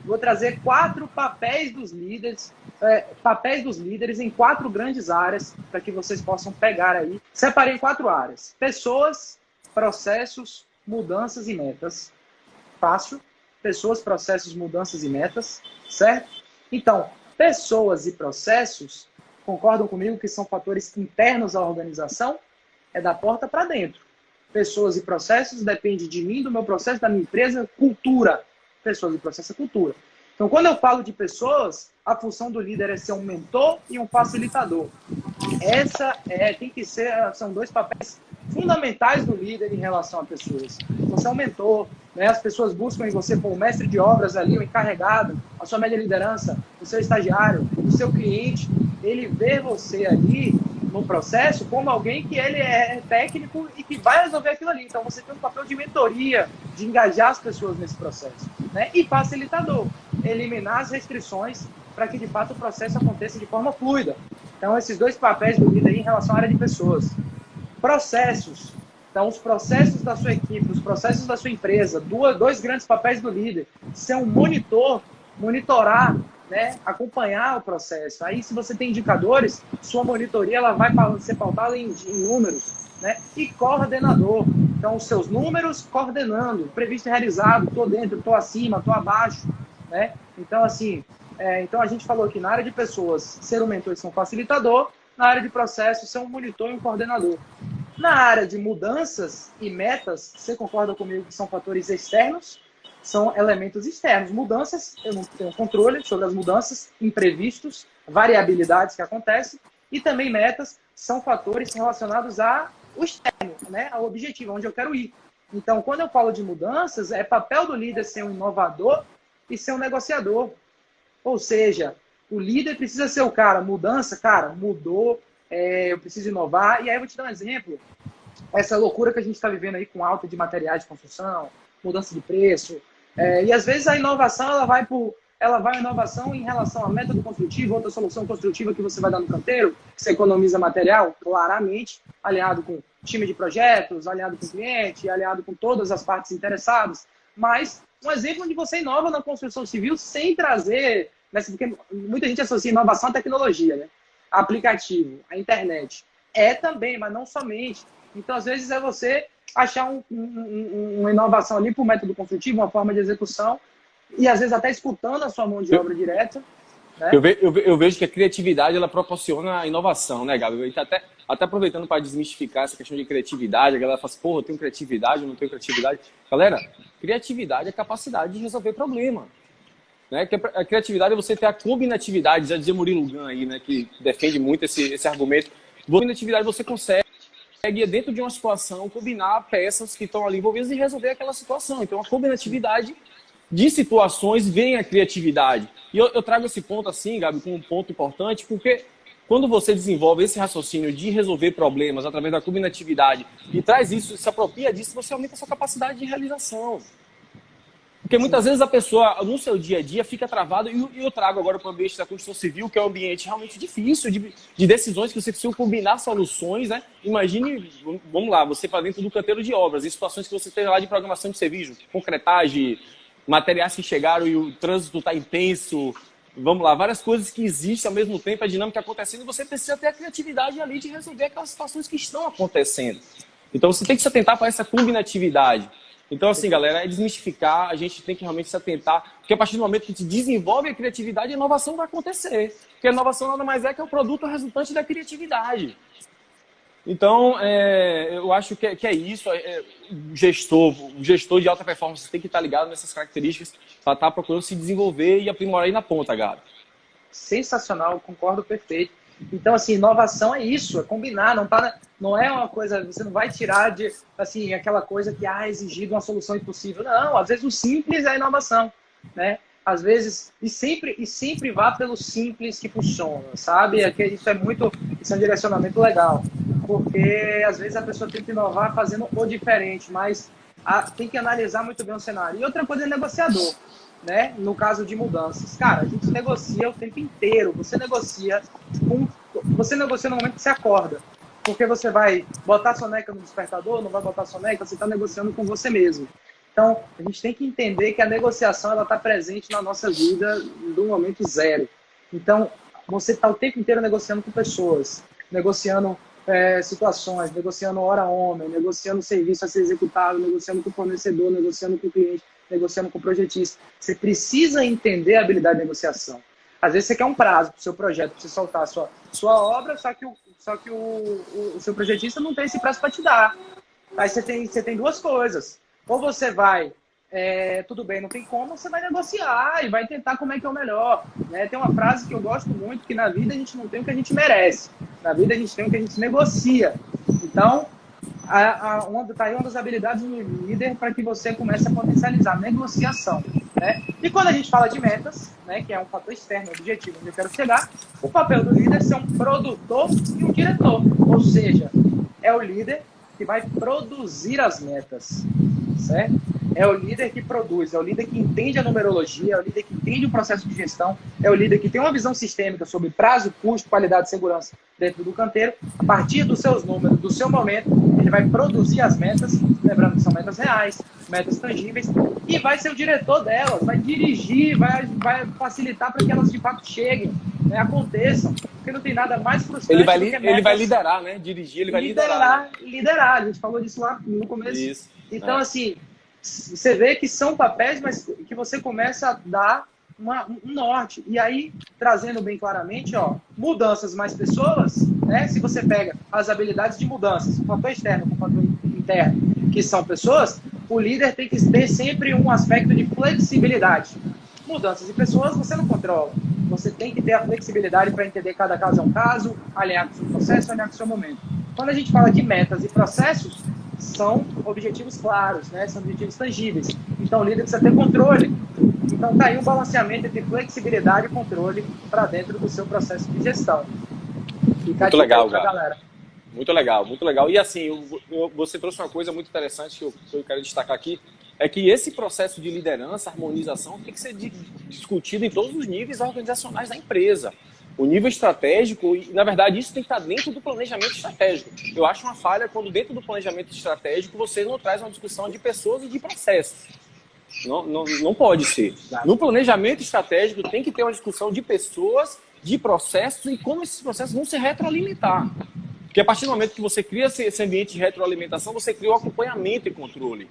vou trazer 4 papéis dos líderes em 4 grandes áreas para que vocês possam pegar aí. Separei em 4 áreas: pessoas, processos, mudanças e metas. Fácil. Pessoas, processos, mudanças e metas, certo? Então, pessoas e processos, concordam comigo que são fatores internos à organização? É da porta para dentro. Pessoas e processos depende de mim, do meu processo, da minha empresa. Cultura. Pessoas e processos é cultura. Então, quando eu falo de pessoas, a função do líder é ser um mentor e um facilitador. São 2 papéis fundamentais do líder em relação a pessoas. Você é um mentor, né? As pessoas buscam em você como mestre de obras ali, o encarregado, a sua média liderança, o seu estagiário, o seu cliente. Ele vê você ali no processo como alguém que ele é técnico e que vai resolver aquilo ali. Então você tem um papel de mentoria, de engajar as pessoas nesse processo, né? E facilitador, eliminar as restrições para que de fato o processo aconteça de forma fluida. Então esses 2 papéis do líder em relação à área de pessoas. Processos. Então, os processos da sua equipe, os processos da sua empresa, 2 grandes papéis do líder. Ser um monitor, monitorar, né, acompanhar o processo. Aí, se você tem indicadores, sua monitoria ela vai ser pautada em números, né? E coordenador. Então, os seus números coordenando, previsto e realizado, estou dentro, estou acima, estou abaixo, né? Então, assim, então a gente falou aqui na área de pessoas, ser um mentor e ser um facilitador. Na área de processos, ser um monitor e um coordenador. Na área de mudanças e metas, você concorda comigo que são fatores externos? São elementos externos. Mudanças, eu não tenho controle sobre as mudanças, imprevistos, variabilidades que acontecem. E também metas são fatores relacionados ao externo, né? Ao objetivo, onde eu quero ir. Então, quando eu falo de mudanças, é papel do líder ser um inovador e ser um negociador. Ou seja, o líder precisa ser o cara, mudança, cara, mudou, eu preciso inovar. E aí eu vou te dar um exemplo. Essa loucura que a gente está vivendo aí com alta de materiais de construção, mudança de preço. E às vezes a inovação, ela vai a inovação em relação a método construtivo, outra solução construtiva que você vai dar no canteiro, que você economiza material, claramente, aliado com time de projetos, aliado com o cliente, aliado com todas as partes interessadas. Mas um exemplo onde você inova na construção civil sem trazer... Porque muita gente associa inovação à tecnologia, né? Aplicativo, a internet. É também, mas não somente. Então, às vezes, é você achar uma inovação ali para o método construtivo, uma forma de execução, e às vezes até escutando a sua mão de obra direta. Né? Eu vejo que a criatividade ela proporciona a inovação, né, Gabi? A gente até aproveitando para desmistificar essa questão de criatividade, a galera fala assim, porra, eu tenho criatividade, eu não tenho criatividade. Galera, criatividade é capacidade de resolver problema. Né? A criatividade é você ter a combinatividade, já dizia Murilo Gun aí, né, que defende muito esse argumento. Combinatividade você consegue, dentro de uma situação, combinar peças que estão ali envolvidas e resolver aquela situação. Então, a combinatividade de situações vem a criatividade. E eu trago esse ponto assim, Gabi, como um ponto importante, porque quando você desenvolve esse raciocínio de resolver problemas através da combinatividade e traz isso, se apropria disso, você aumenta a sua capacidade de realização. Porque muitas vezes a pessoa, no seu dia a dia, fica travada, e eu trago agora para o ambiente da construção civil, que é um ambiente realmente difícil, de decisões que você precisa combinar soluções, né? Imagine, vamos lá, você para dentro do canteiro de obras, em situações que você tem lá de programação de serviço, concretagem, materiais que chegaram e o trânsito está intenso, vamos lá, várias coisas que existem ao mesmo tempo, a dinâmica acontecendo, e você precisa ter a criatividade ali de resolver aquelas situações que estão acontecendo. Então você tem que se atentar para essa combinatividade. Então, assim, galera, é desmistificar, a gente tem que realmente se atentar, porque a partir do momento que a gente desenvolve a criatividade, a inovação vai acontecer. Porque a inovação nada mais é que o produto resultante da criatividade. Então, eu acho que é isso. O gestor de alta performance tem que estar ligado nessas características para estar procurando se desenvolver e aprimorar aí na ponta, Gabi. Sensacional, concordo perfeito. Então, assim, inovação é isso, é combinar, não é uma coisa, você não vai tirar de, assim, aquela coisa que exigido uma solução impossível. Não, às vezes o simples é a inovação, né? Às vezes, e sempre vá pelo simples que funciona, sabe? Isso é um direcionamento legal, porque às vezes a pessoa tem que inovar fazendo o diferente, mas tem que analisar muito bem o cenário. E outra coisa é negociador. Né? No caso de mudanças. Cara, a gente negocia o tempo inteiro. Você negocia no momento que você acorda. Porque você vai botar soneca no despertador, não vai botar soneca, você está negociando com você mesmo. Então, a gente tem que entender que a negociação ela está presente na nossa vida do momento zero. Então, você está o tempo inteiro negociando com pessoas, negociando situações, negociando hora homem, negociando serviço a ser executado, negociando com o fornecedor, negociando com o cliente, negociando com o projetista. Você precisa entender a habilidade de negociação. Às vezes você quer um prazo para o seu projeto, para você soltar a sua obra, só que o seu projetista não tem esse prazo para te dar. Aí você tem duas coisas. Ou você vai, tudo bem, não tem como, você vai negociar e vai tentar como é que é o melhor. Né? Tem uma frase que eu gosto muito, que na vida a gente não tem o que a gente merece. Na vida a gente tem o que a gente negocia. Então, tá aí uma das habilidades do líder para que você comece a potencializar a negociação. Né? E quando a gente fala de metas, né, que é um fator externo, objetivo, onde eu quero chegar, o papel do líder é ser um produtor e um diretor. Ou seja, é o líder que vai produzir as metas, certo? É o líder que produz, é o líder que entende a numerologia, é o líder que entende o processo de gestão, é o líder que tem uma visão sistêmica sobre prazo, custo, qualidade e segurança dentro do canteiro. A partir dos seus números, do seu momento, ele vai produzir as metas, lembrando que são metas reais, metas tangíveis, e vai ser o diretor delas, vai dirigir, vai facilitar para que elas de fato cheguem, né, aconteçam, porque não tem nada mais frustrante do que metas. Ele vai liderar, né? Dirigir, ele vai liderar. Liderar, a gente falou disso lá no começo. Isso. Então, assim, você vê que são papéis, mas que você começa a dar um norte. E aí, trazendo bem claramente, mudanças mais pessoas, né? Se você pega as habilidades de mudanças, o fator externo com o fator interno, que são pessoas, o líder tem que ter sempre um aspecto de flexibilidade. Mudanças de pessoas você não controla. Você tem que ter a flexibilidade para entender cada caso é um caso, alinhar com o seu processo, alinhar com o seu momento. Quando a gente fala de metas e processos, são objetivos claros, né? São objetivos tangíveis. Então, o líder precisa ter controle. Então, tá aí um balanceamento entre flexibilidade e controle para dentro do seu processo de gestão. Fica muito legal, galera. Muito legal, muito legal. E assim, você trouxe uma coisa muito interessante que eu quero destacar aqui, é que esse processo de liderança, harmonização, tem que ser discutido em todos os níveis organizacionais da empresa. O nível estratégico, e na verdade isso tem que estar dentro do planejamento estratégico. Eu acho uma falha quando dentro do planejamento estratégico você não traz uma discussão de pessoas e de processos. Não pode ser. No planejamento estratégico tem que ter uma discussão de pessoas, de processos e como esses processos vão se retroalimentar. Porque a partir do momento que você cria esse ambiente de retroalimentação, você cria o acompanhamento e controle.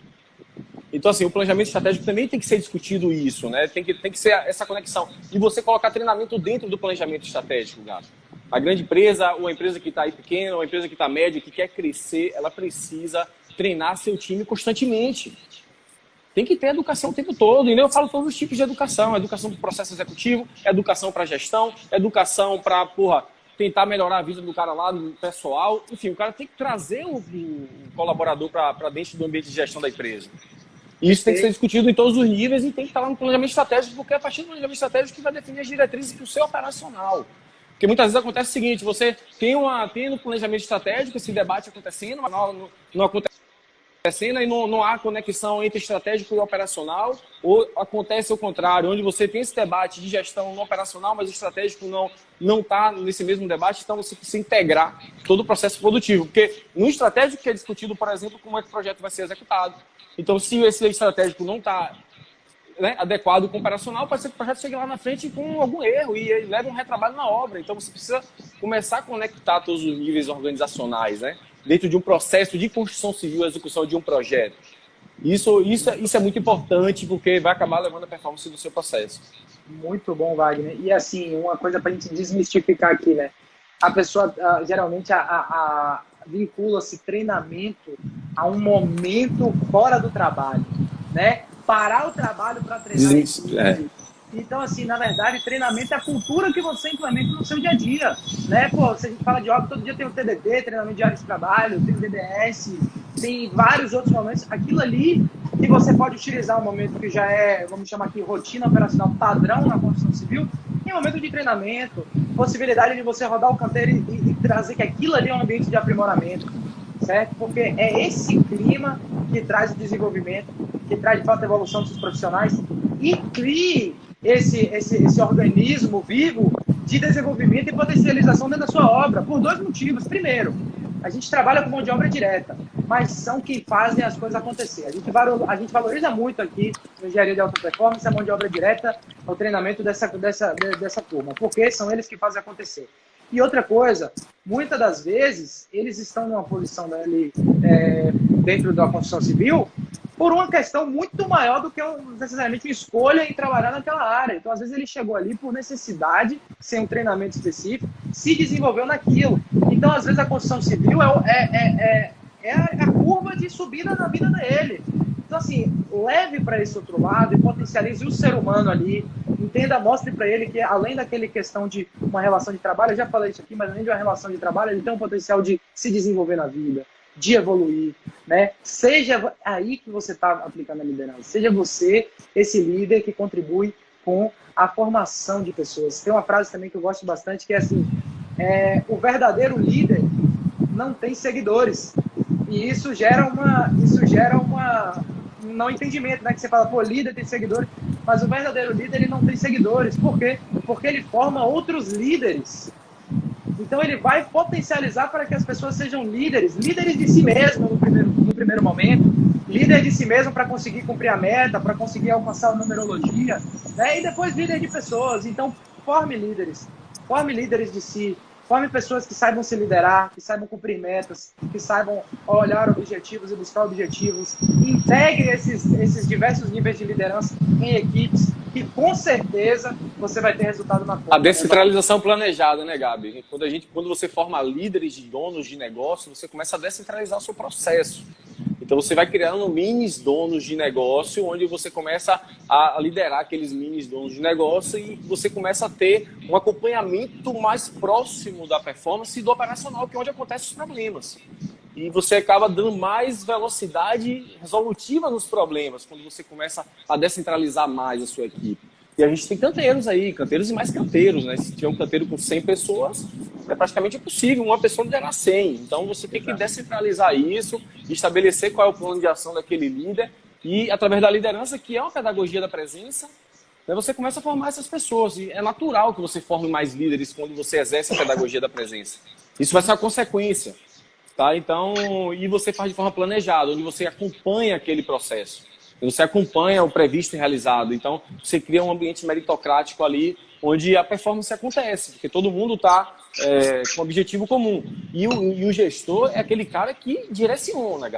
Então, assim, o planejamento estratégico também tem que ser discutido isso, né? Tem que ser essa conexão. E você colocar treinamento dentro do planejamento estratégico, Gato. A grande empresa, ou a empresa que está aí pequena, ou a empresa que está média, que quer crescer, ela precisa treinar seu time constantemente. Tem que ter educação o tempo todo. E eu falo todos os tipos de educação. Educação para o processo executivo, educação para gestão, educação para, tentar melhorar a vida do cara lá, do pessoal. Enfim, o cara tem que trazer o colaborador para dentro do ambiente de gestão da empresa. E isso tem que ser discutido em todos os níveis e tem que estar lá no planejamento estratégico, porque é a partir do planejamento estratégico que vai definir as diretrizes para o seu operacional. Porque muitas vezes acontece o seguinte, você tem no planejamento estratégico esse debate acontecendo, mas não acontecendo e não há conexão entre estratégico e operacional, ou acontece o contrário, onde você tem esse debate de gestão no operacional, mas o estratégico não está nesse mesmo debate, então você precisa integrar todo o processo produtivo. Porque no estratégico que é discutido, por exemplo, como é que o projeto vai ser executado. Então, se esse estratégico não está adequado com o operacional, pode ser que o projeto chegue lá na frente com algum erro e leve um retrabalho na obra. Então, você precisa começar a conectar todos os níveis organizacionais, né? Dentro de um processo de construção civil, execução de um projeto. Isso é muito importante, porque vai acabar levando a performance do seu processo. Muito bom, Wagner. E assim, uma coisa para a gente desmistificar aqui, né? A pessoa, geralmente, vincula-se treinamento a um momento fora do trabalho, né? Parar o trabalho para treinar. Então, assim, na verdade, treinamento é a cultura que você implementa no seu dia a dia, né? Se a gente fala de obra, todo dia tem o TDD, treinamento diário de trabalho, tem o DDS, tem vários outros momentos. Aquilo ali que você pode utilizar um momento que já é, vamos chamar aqui, rotina operacional padrão na construção civil, em momento de treinamento, possibilidade de você rodar o canteiro e trazer que aquilo ali é um ambiente de aprimoramento, certo? Porque é esse clima que traz o desenvolvimento, que traz de fato a evolução dos profissionais e crie esse organismo vivo de desenvolvimento e potencialização dentro da sua obra, por dois motivos. Primeiro, A gente trabalha com mão de obra direta, mas são quem fazem as coisas acontecer. A gente valoriza muito aqui no Engenharia de Alta Performance a mão de obra direta, o treinamento dessa turma, porque são eles que fazem acontecer. E outra coisa, muitas das vezes, eles estão numa posição ali, dentro da construção civil por uma questão muito maior do que necessariamente uma escolha em trabalhar naquela área. Então, às vezes, ele chegou ali por necessidade, sem um treinamento específico, se desenvolveu naquilo. Então, às vezes, a construção civil é a curva de subida na vida dele. Então, assim, leve para esse outro lado e potencialize o ser humano ali. Entenda, mostre para ele que, além daquele questão de uma relação de trabalho, eu já falei isso aqui, mas além de uma relação de trabalho, ele tem um potencial de se desenvolver na vida, de evoluir, né? Seja aí que você está aplicando a liderança. Seja você esse líder que contribui com a formação de pessoas. Tem uma frase também que eu gosto bastante, que é assim, o verdadeiro líder não tem seguidores. E isso gera um não entendimento, né? Que você fala, pô, líder tem seguidores, mas o verdadeiro líder ele não tem seguidores. Por quê? Porque ele forma outros líderes. Então ele vai potencializar para que as pessoas sejam líderes de si mesmo no primeiro momento, líder de si mesmo para conseguir cumprir a meta, para conseguir alcançar a numerologia, né? E depois líder de pessoas. Então forme líderes de si, forme pessoas que saibam se liderar, que saibam cumprir metas, que saibam olhar objetivos e buscar objetivos. Integre esses diversos níveis de liderança em equipes, que com certeza você vai ter resultado na ponta. A descentralização planejada, né, Gabi? Quando você forma líderes de donos de negócio, você começa a descentralizar o seu processo. Então você vai criando minis donos de negócio, onde você começa a liderar aqueles minis donos de negócio e você começa a ter um acompanhamento mais próximo da performance e do operacional, que é onde acontecem os problemas. E você acaba dando mais velocidade resolutiva nos problemas, quando você começa a descentralizar mais a sua equipe. E a gente tem canteiros aí, canteiros e mais canteiros, né? Se tiver um canteiro com 100 pessoas, é praticamente impossível uma pessoa liderar 100. Então você tem que descentralizar isso, estabelecer qual é o plano de ação daquele líder e, através da liderança, que é uma pedagogia da presença, você começa a formar essas pessoas. E é natural que você forme mais líderes quando você exerce a pedagogia da presença. Isso vai ser uma consequência. Tá? Então, e você faz de forma planejada, onde você acompanha aquele processo. Você acompanha o previsto e realizado. Então, você cria um ambiente meritocrático ali, onde a performance acontece, porque todo mundo está com um objetivo comum. E o gestor é aquele cara que direciona,